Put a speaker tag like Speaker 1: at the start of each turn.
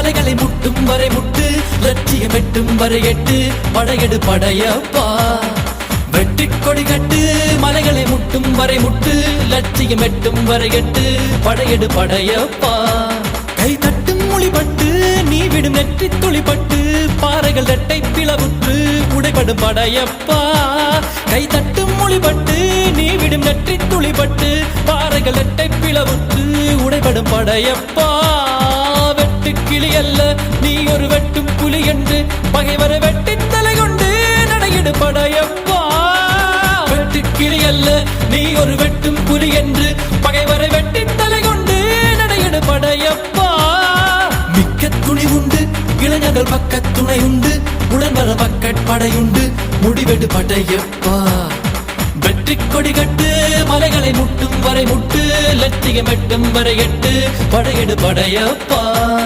Speaker 1: மலைகளை முட்டும் வரை முட்டு, லட்சியம் எட்டும் வரை எட்டு, படையெடு படையப்பா. வெற்றிக் கொடி கட்டு, மலைகளை முட்டும் வரை முட்டு, லட்சியம் எட்டும் வரை எட்டு, படையெடு படையப்பா. கை தட்டும் மொழிபட்டு நீ விடும் நெற்றி துளிப்பட்டு, பாறைகள் இரட்டை பிளவுற்று உடைபடும் படையப்பா. கை தட்டும் மொழிபட்டு நீ விடும் நெற்றி துளிப்பட்டு, பாறைகள் இரட்டை பிளவுற்று உடைபடும் படையப்பா. வெட்டு கிளி அல்ல நீ ஒரு வெட்டும் புலி என்று, பகைவரை வெட்டி தலை கொண்டு நடையிடு படையப்பா. வெட்டு கிளி அல்ல நீ ஒரு வெட்டும் புலி என்று, பகைவரை வெட்டி தலை கொண்டு நடையிடு படையப்பா. மிக்க துணி உண்டு, இளைஞர்கள் பக்க துணை உண்டு, உடன்வர படையுண்டு, முடிவெடு படையப்பா. வெற்றி கொடி கட்டு, மலைகளை முட்டும் வரை முட்டு, லட்சியம் எட்டும் வரை எட்டு, படையெடு படையப்பா.